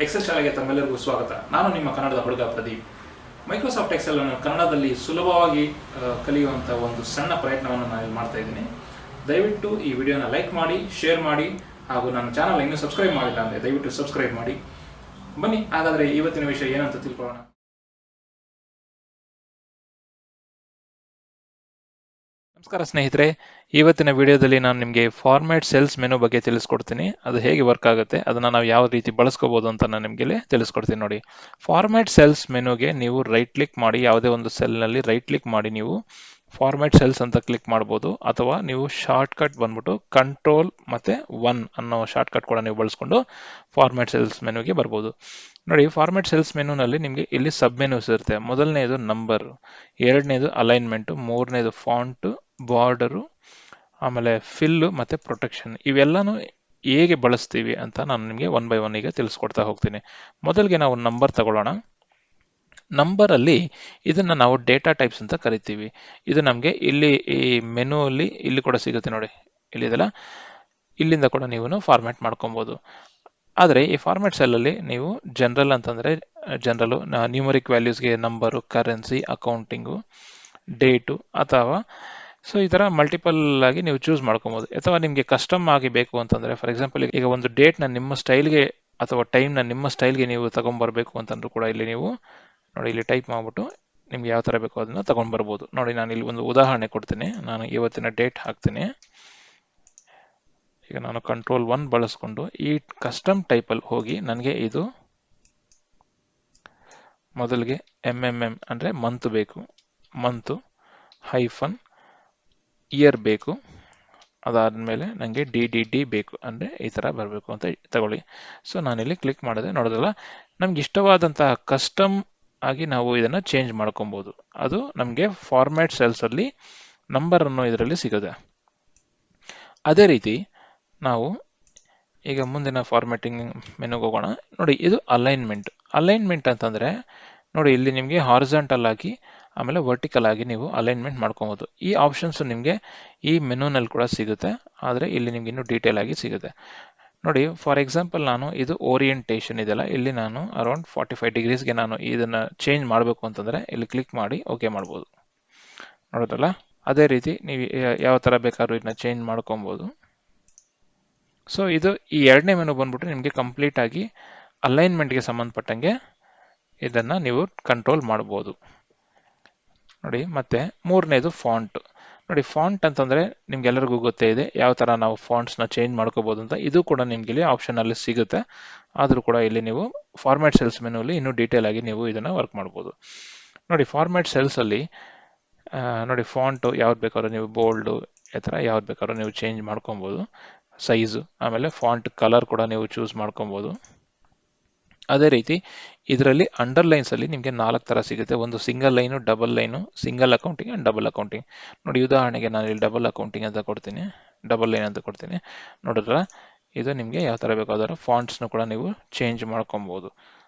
Excel ಶಾಲೆಗೆ ತಮ್ಮೆಲ್ಲರಿಗೂ ಸ್ವಾಗತ. ನಾನು ನಿಮ್ಮ ಕನ್ನಡದ ಹುಡುಗ ಪ್ರದೀಪ್. ಮೈಕ್ರೋಸಾಫ್ಟ್ ಎಕ್ಸೆಲ್ ಅನ್ನು ಕನ್ನಡದಲ್ಲಿ ಸುಲಭವಾಗಿ ಕಲಿಯುವಂಥ ಒಂದು ಸಣ್ಣ ಪ್ರಯತ್ನವನ್ನು ನಾನು ಮಾಡ್ತಾ ಇದ್ದೀನಿ. ದಯವಿಟ್ಟು ಈ ವಿಡಿಯೋನ ಲೈಕ್ ಮಾಡಿ, ಶೇರ್ ಮಾಡಿ, ಹಾಗೂ ನನ್ನ ಚಾನಲ್ ಇನ್ನೂ ಸಬ್ಸ್ಕ್ರೈಬ್ ಮಾಡಿಲ್ಲ ಅಂದರೆ ದಯವಿಟ್ಟು ಸಬ್ಸ್ಕ್ರೈಬ್ ಮಾಡಿ. ಬನ್ನಿ ಹಾಗಾದರೆ ಇವತ್ತಿನ ವಿಷಯ ಏನಂತ ತಿಳ್ಕೊಳ್ಳೋಣ. ನಮಸ್ಕಾರ ಸ್ನೇಹಿತರೆ, ಇವತ್ತಿನ ವಿಡಿಯೋದಲ್ಲಿ ನಾನು ನಿಮಗೆ ಫಾರ್ಮ್ಯಾಟ್ ಸೆಲ್ಸ್ ಮೆನು ಬಗ್ಗೆ ತಿಳಿಸ್ಕೊಡ್ತೀನಿ. ಅದು ಹೇಗೆ ವರ್ಕ್ ಆಗುತ್ತೆ, ಅದನ್ನು ನಾವು ಯಾವ ರೀತಿ ಬಳಸ್ಕೋಬಹುದು ಅಂತ ನಾನು ನಿಮಗೆ ತಿಳಿಸ್ಕೊಡ್ತೀನಿ. ನೋಡಿ, ಫಾರ್ಮ್ಯಾಟ್ ಸೆಲ್ಸ್ ಮೆನುಗೆ ನೀವು ರೈಟ್ ಕ್ಲಿಕ್ ಮಾಡಿ, ಯಾವುದೇ ಒಂದು ಸೆಲ್ನಲ್ಲಿ ರೈಟ್ ಕ್ಲಿಕ್ ಮಾಡಿ ನೀವು ಫಾರ್ಮ್ಯಾಟ್ ಸೆಲ್ಸ್ ಅಂತ ಕ್ಲಿಕ್ ಮಾಡ್ಬೋದು, ಅಥವಾ ನೀವು ಶಾರ್ಟ್ ಕಟ್ ಬಂದ್ಬಿಟ್ಟು ಕಂಟ್ರೋಲ್ ಮತ್ತೆ 1 ಅನ್ನೋ ಶಾರ್ಟ್ ಕಟ್ ಕೂಡ ನೀವು ಬಳಸ್ಕೊಂಡು ಫಾರ್ಮ್ಯಾಟ್ ಸೆಲ್ಸ್ ಮೆನುಗೆ ಬರ್ಬೋದು. ನೋಡಿ, ಫಾರ್ಮ್ಯಾಟ್ ಸೆಲ್ಸ್ ಮೆನುನಲ್ಲಿ ನಿಮಗೆ ಇಲ್ಲಿ ಸಬ್ ಮೆನ್ಯೂಸ್ ಇರುತ್ತೆ. ಮೊದಲನೇದು ನಂಬರ್, ಎರಡನೇದು ಅಲೈನ್ಮೆಂಟ್, ಮೂರನೇದು ಫಾಂಟ್, ಬಾರ್ಡರು, ಆಮೇಲೆ ಫಿಲ್ ಮತ್ತೆ ಪ್ರೊಟೆಕ್ಷನ್. ಇವೆಲ್ಲಾನು ಹೇಗೆ ಬಳಸ್ತೀವಿ ಅಂತ ನಾನು ನಿಮಗೆ 1 by 1 ಈಗ ತಿಳಿಸ್ಕೊಡ್ತಾ ಹೋಗ್ತೀನಿ. ಮೊದಲಿಗೆ ನಾವು ನಂಬರ್ ತಗೊಳ್ಳೋಣ. ನಂಬರ್ ಅಲ್ಲಿ ಇದನ್ನ ನಾವು ಡೇಟಾ ಟೈಪ್ಸ್ ಅಂತ ಕರಿತೀವಿ. ಇದು ನಮಗೆ ಇಲ್ಲಿ ಈ ಮೆನು ಅಲ್ಲಿ ಇಲ್ಲಿ ಕೂಡ ಸಿಗುತ್ತೆ. ನೋಡಿ, ಇಲ್ಲಿದೆಲ್ಲ, ಇಲ್ಲಿಂದ ಕೂಡ ನೀವು ಫಾರ್ಮ್ಯಾಟ್ ಮಾಡ್ಕೊಬಹುದು. ಆದರೆ ಈ ಫಾರ್ಮ್ಯಾಟ್ ಸೆಲ್ ಅಲ್ಲಿ ನೀವು ಜನರಲ್ ಅಂತಂದ್ರೆ ಜನರಲ್, ನ್ಯೂಮರಿಕ್ ವ್ಯಾಲ್ಯೂಸ್ಗೆ ನಂಬರು, ಕರೆನ್ಸಿ, ಅಕೌಂಟಿಂಗು, ಡೇಟು, ಅಥವಾ ಸೊ ಈ ತರ ಮಲ್ಟಿಪಲ್ ಆಗಿ ನೀವು ಚೂಸ್ ಮಾಡ್ಕೊಬಹುದು. ಅಥವಾ ನಿಮಗೆ ಕಸ್ಟಮ್ ಆಗಿ ಬೇಕು ಅಂತಂದ್ರೆ, ಫಾರ್ ಎಕ್ಸಾಂಪಲ್ ಈಗ ಒಂದು ಡೇಟ್ ನ ನಿಮ್ಮ ಸ್ಟೈಲ್ಗೆ ಅಥವಾ ಟೈಮ್ ನ ನಿಮ್ಮ ಸ್ಟೈಲ್ಗೆ ನೀವು ತಗೊಂಡ್ಬರ್ಬೇಕು ಅಂತಂದ್ರೂ ಕೂಡ ಇಲ್ಲಿ ನೀವು ನೋಡಿ, ಇಲ್ಲಿ ಟೈಪ್ ಮಾಡ್ಬಿಟ್ಟು ನಿಮ್ಗೆ ಯಾವ ತರ ಬೇಕೋ ಅದನ್ನ ತಗೊಂಡ್ ಬರ್ಬೋದು. ನೋಡಿ, ನಾನು ಇಲ್ಲಿ ಒಂದು ಉದಾಹರಣೆ ಕೊಡ್ತೀನಿ. ನಾನು ಇವತ್ತಿನ ಡೇಟ್ ಹಾಕ್ತೀನಿ. ಈಗ ನಾನು ಕಂಟ್ರೋಲ್ 1 ಬಳಸ್ಕೊಂಡು ಈ ಕಸ್ಟಮ್ ಟೈಪ್ ಅಲ್ಲಿ ಹೋಗಿ ನನಗೆ ಇದು ಮೊದಲಿಗೆ MMM ಅಂದ್ರೆ ಮಂತ್ ಬೇಕು, ಮಂತ್ ಹೈಫನ್ ಇಯರ್ ಬೇಕು, ಅದಾದ್ಮೇಲೆ ನನಗೆ DDD ಬೇಕು, ಅಂದ್ರೆ ಈ ತರ ಬರಬೇಕು ಅಂತ ತಗೊಳ್ಳಿ. ಸೊ ನಾನಿಲ್ಲಿ ಕ್ಲಿಕ್ ಮಾಡಿದೆ. ನೋಡೋದಲ್ಲ, ನಮ್ಗೆ ಇಷ್ಟವಾದಂತಹ ಕಸ್ಟಮ್ ಆಗಿ ನಾವು ಇದನ್ನ ಚೇಂಜ್ ಮಾಡ್ಕೊಬಹುದು. ಅದು ನಮಗೆ ಫಾರ್ಮ್ಯಾಟ್ ಸೆಲ್ಸ್ ಅಲ್ಲಿ ನಂಬರ್ ಅನ್ನೋ ಇದರಲ್ಲಿ ಸಿಗುತ್ತೆ. ಅದೇ ರೀತಿ ನಾವು ಈಗ ಮುಂದಿನ ಫಾರ್ಮ್ಯಾಟಿಂಗ್ ಮೆನುಗೆ ಹೋಗೋಣ. ನೋಡಿ, ಇದು ಅಲೈನ್ಮೆಂಟ್. ಅಲೈನ್ಮೆಂಟ್ ಅಂತಂದ್ರೆ ನೋಡಿ, ಇಲ್ಲಿ ನಿಮಗೆ ಹಾರಿಜಾಂಟಲ್ ಆಗಿ ಆಮೇಲೆ ವರ್ಟಿಕಲ್ ಆಗಿ ನೀವು ಅಲೈನ್ಮೆಂಟ್ ಮಾಡ್ಕೊಬಹುದು. ಈ ಆಪ್ಷನ್ಸ್ ನಿಮಗೆ ಈ ಮೆನುನಲ್ಲಿ ಕೂಡ ಸಿಗುತ್ತೆ, ಆದರೆ ಇಲ್ಲಿ ನಿಮ್ಗೆ ಇನ್ನೂ ಡೀಟೇಲ್ ಆಗಿ ಸಿಗುತ್ತೆ. ನೋಡಿ, ಫಾರ್ ಎಕ್ಸಾಂಪಲ್ ನಾನು ಇದು ಓರಿಯೆಂಟೇಷನ್ ಇದೆಲ್ಲ, ಇಲ್ಲಿ ನಾನು ಅರೌಂಡ್ 45 ಡಿಗ್ರೀಸ್ಗೆ ನಾನು ಇದನ್ನ ಚೇಂಜ್ ಮಾಡಬೇಕು ಅಂತಂದ್ರೆ ಇಲ್ಲಿ ಕ್ಲಿಕ್ ಮಾಡಿ ಓಕೆ ಮಾಡ್ಬೋದು. ನೋಡೋದಲ್ಲ, ಅದೇ ರೀತಿ ನೀವು ಯಾವ ತರ ಬೇಕಾದ್ರೂ ಇದನ್ನ ಚೇಂಜ್ ಮಾಡ್ಕೊಬಹುದು. ಸೊ ಇದು ಈ ಎರಡನೇ ಮೆನು ಬಂದ್ಬಿಟ್ಟು ನಿಮಗೆ ಕಂಪ್ಲೀಟ್ ಆಗಿ ಅಲೈನ್ಮೆಂಟ್ಗೆ ಸಂಬಂಧಪಟ್ಟಂಗೆ ಇದನ್ನ ನೀವು ಕಂಟ್ರೋಲ್ ಮಾಡಬಹುದು. ನೋಡಿ, ಮತ್ತೆ ಮೂರನೇದು ಫಾಂಟ್. ನೋಡಿ, ಫಾಂಟ್ ಅಂತಂದ್ರೆ ನಿಮ್ಗೆಲ್ಲರಿಗೂ ಗೊತ್ತೇ ಇದೆ ಯಾವ ತರ ನಾವು ಫಾಂಟ್ಸ್ ನ ಚೇಂಜ್ ಮಾಡ್ಕೋಬಹುದು ಅಂತ. ಇದು ಕೂಡ ನಿಮ್ಗೆ ಇಲ್ಲಿ ಆಪ್ಷನ್ ಅಲ್ಲಿ ಸಿಗುತ್ತೆ. ಆದ್ರೂ ಕೂಡ ಇಲ್ಲಿ ನೀವು ಫಾರ್ಮ್ಯಾಟ್ ಸೆಲ್ಸ್ ಮೆನು ಅಲ್ಲಿ ಇನ್ನೂ ಡೀಟೇಲ್ ಆಗಿ ನೀವು ಇದನ್ನ ವರ್ಕ್ ಮಾಡಬಹುದು. ನೋಡಿ, ಫಾರ್ಮ್ಯಾಟ್ ಸೆಲ್ಸ್ ಅಲ್ಲಿ ನೋಡಿ, ಫಾಂಟ್ ಯಾವ್ದು ಬೇಕಾದ್ರೂ ನೀವು ಬೋಲ್ಡ್ ಈ ತರ ಯಾವ್ದು ಬೇಕಾದ್ರೂ ನೀವು ಚೇಂಜ್ ಮಾಡ್ಕೊಬಹುದು. ಸೈಜ್, ಆಮೇಲೆ ಫಾಂಟ್ ಕಲರ್ ಕೂಡ ನೀವು ಚೂಸ್ ಮಾಡ್ಕೊಬಹುದು. ಅದೇ ರೀತಿ ಇದರಲ್ಲಿ ಅಂಡರ್ಲೈನ್ಸ್ ಅಲ್ಲಿ ನಿಮಗೆ 4 ತರ ಸಿಗುತ್ತೆ. ಒಂದು single line, double line, single accounting and double accounting. ನೋಡಿ, ಉದಾಹರಣೆಗೆ ನಾನು ಇಲ್ಲಿ ಡಬಲ್ ಅಕೌಂಟಿಂಗ್ ಅಂತ ಕೊಡ್ತೀನಿ, ಡಬಲ್ ಲೈನ್ ಅಂತ ಕೊಡ್ತೀನಿ. ನೋಡಿದ್ರ ಇದು ನಿಮಗೆ ಯಾವ ತರ ಬೇಕು ಅದರ ಫಾಂಟ್ಸ್ ಕೂಡ ನೀವು ಚೇಂಜ್ ಮಾಡ್ಕೊಬಹುದು.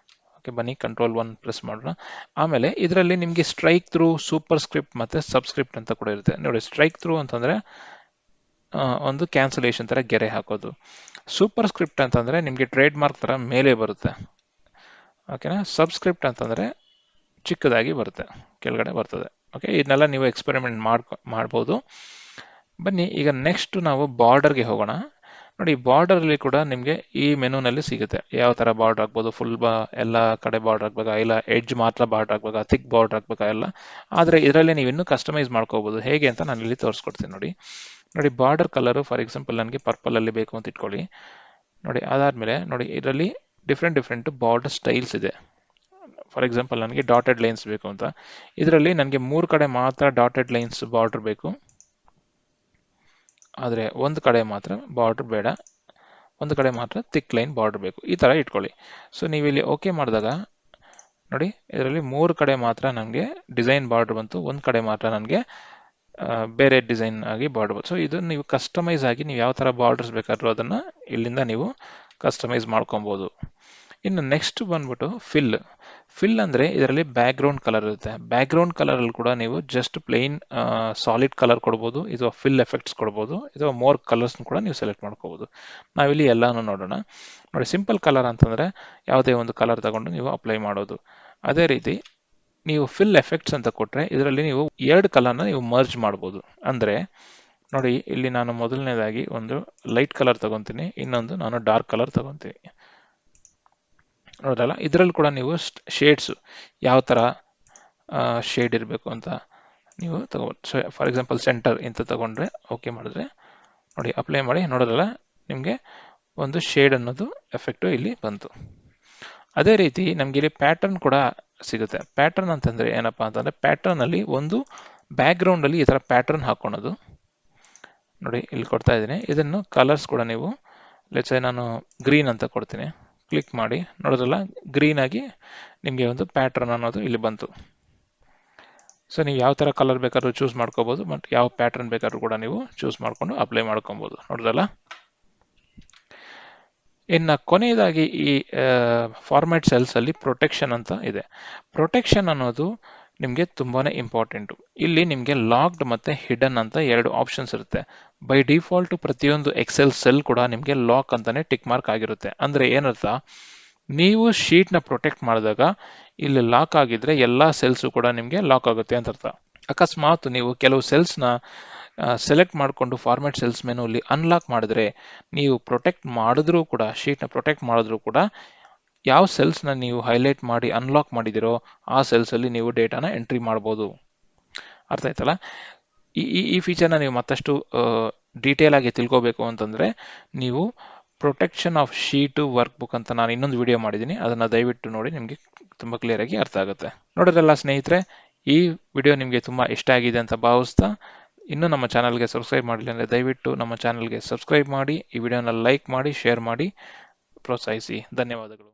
ಓಕೆ, ಬನ್ನಿ ಕಂಟ್ರೋಲ್ 1 ಪ್ರೆಸ್ ಮಾಡೋಣ. ಆಮೇಲೆ ಇದರಲ್ಲಿ ನಿಮಗೆ ಸ್ಟ್ರೈಕ್ ಥ್ರೂ, ಸೂಪರ್ ಸ್ಕ್ರಿಪ್ಟ್ ಮತ್ತೆ ಸಬ್ಸ್ಕ್ರಿಪ್ಟ್ ಅಂತ ಕೂಡ ಇರುತ್ತೆ. ನೋಡಿ, ಸ್ಟ್ರೈಕ್ ಥ್ರೂ ಅಂತಂದ್ರೆ ಒಂದು ಕ್ಯಾನ್ಸಲೇಷನ್ ತರ ಗೆರೆ ಹಾಕೋದು. ಸೂಪರ್ ಸ್ಕ್ರಿಪ್ಟ್ ಅಂತಂದ್ರೆ ನಿಮಗೆ ಟ್ರೇಡ್ ಮಾರ್ಕ್ ತರ ಮೇಲೆ ಬರುತ್ತೆ. ಓಕೆನಾ. ಸಬ್ಸ್ಕ್ರಿಪ್ಟ್ ಅಂತಂದ್ರೆ ಚಿಕ್ಕದಾಗಿ ಬರುತ್ತೆ, ಕೆಳಗಡೆ ಬರ್ತದೆ. ಓಕೆ, ಇದನ್ನೆಲ್ಲ ನೀವು ಎಕ್ಸ್ಪೆರಿಮೆಂಟ್ ಮಾಡ್ಬೋದು. ಬನ್ನಿ ಈಗ ನೆಕ್ಸ್ಟ್ ನಾವು ಬಾರ್ಡರ್ಗೆ ಹೋಗೋಣ. ನೋಡಿ, ಬಾರ್ಡರ್ ಅಲ್ಲಿ ಕೂಡ ನಿಮಗೆ ಈ ಮೆನುನಲ್ಲಿ ಸಿಗುತ್ತೆ. ಯಾವ ತರ ಬಾರ್ಡರ್ ಹಾಕ್ಬೋದು, ಫುಲ್ ಎಲ್ಲ ಕಡೆ ಬಾರ್ಡರ್ ಹಾಕ್ಬೇಕಾ, ಇಲ್ಲ ಎಡ್ಜ್ ಮಾತ್ರ ಬಾರ್ಡರ್ ಹಾಕ್ಬೇಕಾ, ಥಿಕ್ ಬಾರ್ಡರ್ ಹಾಕ್ಬೇಕಾ ಎಲ್ಲ. ಆದ್ರೆ ಇದರಲ್ಲಿ ನೀವು ಇನ್ನೂ ಕಸ್ಟಮೈಸ್ ಮಾಡ್ಕೋಬಹುದು. ಹೇಗೆ ಅಂತ ನಾನು ಇಲ್ಲಿ ತೋರಿಸ್ಕೊಡ್ತೀನಿ. ನೋಡಿ, ಬಾರ್ಡರ್ ಕಲರ್ ಫಾರ್ ಎಕ್ಸಾಂಪಲ್ ನನಗೆ ಪರ್ಪಲ್ ಅಲ್ಲಿ ಬೇಕು ಅಂತ ಇಟ್ಕೊಳ್ಳಿ. ನೋಡಿ, ಅದಾದ್ಮೇಲೆ ನೋಡಿ, ಇದರಲ್ಲಿ ಡಿಫ್ರೆಂಟ್ ಬಾರ್ಡರ್ ಸ್ಟೈಲ್ಸ್ ಇದೆ. ಫಾರ್ ಎಕ್ಸಾಂಪಲ್ ನನಗೆ ಡಾಟೆಡ್ ಲೈನ್ಸ್ ಬೇಕು ಅಂತ, ಇದರಲ್ಲಿ ನನಗೆ 3 ಕಡೆ ಮಾತ್ರ ಡಾಟೆಡ್ ಲೈನ್ಸ್ ಬಾರ್ಡರ್ ಬೇಕು, ಆದ್ರೆ ಒಂದು ಕಡೆ ಮಾತ್ರ ಬಾರ್ಡರ್ ಬೇಡ, ಒಂದು ಕಡೆ ಮಾತ್ರ ಥಿಕ್ ಲೈನ್ ಬಾರ್ಡರ್ ಬೇಕು. ಈ ತರ ಇಟ್ಕೊಳ್ಳಿ. ಸೊ ನೀವು ಇಲ್ಲಿ ಓಕೆ ಮಾಡಿದಾಗ ನೋಡಿ, ಇದರಲ್ಲಿ 3 ಕಡೆ ಮಾತ್ರ ನನಗೆ ಡಿಸೈನ್ ಬಾರ್ಡರ್ ಬಂತು, ಒಂದು ಕಡೆ ಮಾತ್ರ ನನಗೆ ಬೇರೆ ಡಿಸೈನ್ ಆಗಿ ಬಾರ್ಡರ್ ಬಂತು. ಸೊ ಇದು ನೀವು ಕಸ್ಟಮೈಸ್ ಆಗಿ ನೀವು ಯಾವ ತರ ಬಾರ್ಡರ್ಸ್ ಬೇಕಾದ್ರೂ ಅದನ್ನ ಇಲ್ಲಿಂದ ನೀವು ಕಸ್ಟಮೈಸ್ ಮಾಡ್ಕೊಬಹುದು. ಇನ್ನು ನೆಕ್ಸ್ಟ್ ಬಂದ್ಬಿಟ್ಟು ಫಿಲ್ ಅಂದರೆ ಇದರಲ್ಲಿ ಬ್ಯಾಕ್ಗ್ರೌಂಡ್ ಕಲರ್ ಇರುತ್ತೆ. ಬ್ಯಾಕ್ಗ್ರೌಂಡ್ ಕಲರ್ ಅಲ್ಲಿ ಕೂಡ ನೀವು ಜಸ್ಟ್ ಪ್ಲೇನ್ ಸಾಲಿಡ್ ಕಲರ್ ಕೊಡ್ಬೋದು, ಇದು ಫಿಲ್ ಎಫೆಕ್ಟ್ಸ್ ಕೊಡ್ಬೋದು, ಇದು ಮೋರ್ ಕಲರ್ಸ್ ಕೂಡ ನೀವು ಸೆಲೆಕ್ಟ್ ಮಾಡ್ಕೋಬಹುದು. ನಾವಿಲ್ಲಿ ಎಲ್ಲಾನು ನೋಡೋಣ. ನೋಡಿ, ಸಿಂಪಲ್ ಕಲರ್ ಅಂತಂದ್ರೆ ಯಾವುದೇ ಒಂದು ಕಲರ್ ತಗೊಂಡು ನೀವು ಅಪ್ಲೈ ಮಾಡೋದು. ಅದೇ ರೀತಿ ನೀವು ಫಿಲ್ ಎಫೆಕ್ಟ್ಸ್ ಅಂತ ಕೊಟ್ರೆ ಇದರಲ್ಲಿ ನೀವು 2 ಕಲರ್ನ ನೀವು ಮರ್ಜ್ ಮಾಡ್ಬೋದು. ಅಂದ್ರೆ ನೋಡಿ, ಇಲ್ಲಿ ನಾನು ಮೊದಲನೇದಾಗಿ ಒಂದು ಲೈಟ್ ಕಲರ್ ತಗೊಂತೀನಿ, ಇನ್ನೊಂದು ನಾನು ಡಾರ್ಕ್ ಕಲರ್ ತಗೊಂತೀನಿ. ನೋಡಲ್ಲ, ಇದರಲ್ಲಿ ಕೂಡ ನೀವು ಶೇಡ್ಸ್ ಯಾವ ತರ ಶೇಡ್ ಇರಬೇಕು ಅಂತ ನೀವು ತಗೋಬಹುದು. ಫಾರ್ ಎಕ್ಸಾಂಪಲ್ ಸೆಂಟರ್ ಇಂತ ತಗೊಂಡ್ರೆ ಓಕೆ ಮಾಡಿದ್ರೆ ನೋಡಿ, ಅಪ್ಲೈ ಮಾಡಿ, ನೋಡೋದಲ್ಲ ನಿಮಗೆ ಒಂದು ಶೇಡ್ ಅನ್ನೋದು ಎಫೆಕ್ಟ್ ಇಲ್ಲಿ ಬಂತು. ಅದೇ ರೀತಿ ನಮ್ಗೆ ಇಲ್ಲಿ ಪ್ಯಾಟರ್ನ್ ಕೂಡ ಸಿಗುತ್ತೆ. ಪ್ಯಾಟರ್ನ್ ಅಂತಂದ್ರೆ ಏನಪ್ಪಾ ಅಂತಂದ್ರೆ ಪ್ಯಾಟರ್ನ್ ಅಲ್ಲಿ ಒಂದು ಬ್ಯಾಕ್ ಗ್ರೌಂಡ್ ಅಲ್ಲಿ ಈ ತರ ಪ್ಯಾಟರ್ನ್ ಹಾಕೋಣದು. ನೋಡಿ, ಇಲ್ಲಿ ಕೊಡ್ತಾ ಇದ್ದೀನಿ. ಇದನ್ನು ಕಲರ್ಸ್ ಕೂಡ ನೀವು ಲೆಟ್ಸ್ ನಾನು ಗ್ರೀನ್ ಅಂತ ಕೊಡ್ತೀನಿ. ಕ್ಲಿಕ್ ಮಾಡಿ, ನೋಡೋದಲ್ಲ ಗ್ರೀನ್ ಆಗಿ ನಿಮಗೆ ಒಂದು ಪ್ಯಾಟರ್ನ್ ಅನ್ನೋದು ಇಲ್ಲಿ ಬಂತು. ಸೊ ನೀವು ಯಾವ ತರ ಕಲರ್ ಬೇಕಾದ್ರೂ ಚೂಸ್ ಮಾಡ್ಕೋಬಹುದು, ಬಟ್ ಯಾವ ಪ್ಯಾಟರ್ನ್ ಬೇಕಾದ್ರೂ ಕೂಡ ನೀವು ಚೂಸ್ ಮಾಡ್ಕೊಂಡು ಅಪ್ಲೈ ಮಾಡ್ಕೊಬಹುದು. ನೋಡೋದಲ್ಲ. ಇನ್ನು ಕೊನೆಯದಾಗಿ ಈ ಫಾರ್ಮ್ಯಾಟ್ ಸೆಲ್ಸ್ ಅಲ್ಲಿ ಪ್ರೊಟೆಕ್ಷನ್ ಅಂತ ಇದೆ. ಪ್ರೊಟೆಕ್ಷನ್ ಅನ್ನೋದು ನಿಮಗೆ ತುಂಬಾನೇ ಇಂಪಾರ್ಟೆಂಟ್. ಇಲ್ಲಿ ನಿಮಗೆ ಲಾಕ್ಡ್ ಮತ್ತೆ ಹಿಡನ್ ಅಂತ 2 ಆಪ್ಷನ್ಸ್ ಇರುತ್ತೆ. ಬೈ ಡಿಫಾಲ್ಟ್ ಪ್ರತಿಯೊಂದು ಎಕ್ಸೆಲ್ ಸೆಲ್ ಕೂಡ ನಿಮಗೆ ಲಾಕ್ ಅಂತಾನೆ ಟಿಕ್ ಮಾರ್ಕ್ ಆಗಿರುತ್ತೆ. ಅಂದ್ರೆ ಏನರ್ಥ, ನೀವು ಶೀಟ್ ನ ಪ್ರೊಟೆಕ್ಟ್ ಮಾಡಿದಾಗ ಇಲ್ಲಿ ಲಾಕ್ ಆಗಿದ್ರೆ ಎಲ್ಲಾ ಸೆಲ್ಸ್ ಕೂಡ ನಿಮಗೆ ಲಾಕ್ ಆಗುತ್ತೆ ಅಂತ ಅರ್ಥ. ಅಕಸ್ಮಾತ್ ನೀವು ಕೆಲವು ಸೆಲ್ಸ್ ನ ಸೆಲೆಕ್ಟ್ ಮಾಡಿಕೊಂಡು ಫಾರ್ಮ್ಯಾಟ್ ಸೆಲ್ಸ್ ಮೆನು ಅಲ್ಲಿ ಅನ್ಲಾಕ್ ಮಾಡಿದ್ರೆ, ನೀವು ಪ್ರೊಟೆಕ್ಟ್ ಮಾಡಿದ್ರೂ ಕೂಡ ಶೀಟ್ ನ ಪ್ರೊಟೆಕ್ಟ್ ಮಾಡಿದ್ರೂ ಕೂಡ ಯಾವ ಸೆಲ್ಸ್ ನ ನೀವು ಹೈಲೈಟ್ ಮಾಡಿ ಅನ್ಲಾಕ್ ಮಾಡಿದಿರೋ ಆ ಸೆಲ್ಸ್ ಅಲ್ಲಿ ನೀವು ಡೇಟಾನ ಎಂಟ್ರಿ ಮಾಡಬಹುದು. ಅರ್ಥ ಆಯ್ತಲ್ಲ? ಈ ಫೀಚರ್ನ ನೀವು ಮತ್ತಷ್ಟು ಡೀಟೇಲ್ ಆಗಿ ತಿಳ್ಕೋಬೇಕು ಅಂತಂದ್ರೆ ನೀವು protection of sheet work book ಅಂತ ನಾನು ಇನ್ನೊಂದು ವಿಡಿಯೋ ಮಾಡಿದ್ದೀನಿ, ಅದನ್ನ ದಯವಿಟ್ಟು ನೋಡಿ, ನಿಮಗೆ ತುಂಬಾ ಕ್ಲಿಯರ್ ಆಗಿ ಅರ್ಥ ಆಗುತ್ತೆ. ನೋಡಿದ್ರಲ್ಲ ಸ್ನೇಹಿತರೆ, ಈ ವಿಡಿಯೋ ನಿಮಗೆ ತುಂಬಾ ಇಷ್ಟ ಆಗಿದೆ ಅಂತ ಭಾವಿಸ್ತಾ, ಇನ್ನು ನಮ್ಮ ಚಾನಲ್ಗೆ ಸಬ್ಸ್ಕ್ರೈಬ್ ಮಾಡಿಲ್ಲ ಅಂದರೆ ದಯವಿಟ್ಟು ನಮ್ಮ ಚಾನಲ್ಗೆ ಸಬ್ಸ್ಕ್ರೈಬ್ ಮಾಡಿ, ಈ ವಿಡಿಯೋನ ಲೈಕ್ ಮಾಡಿ, ಶೇರ್ ಮಾಡಿ, ಪ್ರೋತ್ಸಾಹಿಸಿ. ಧನ್ಯವಾದಗಳು.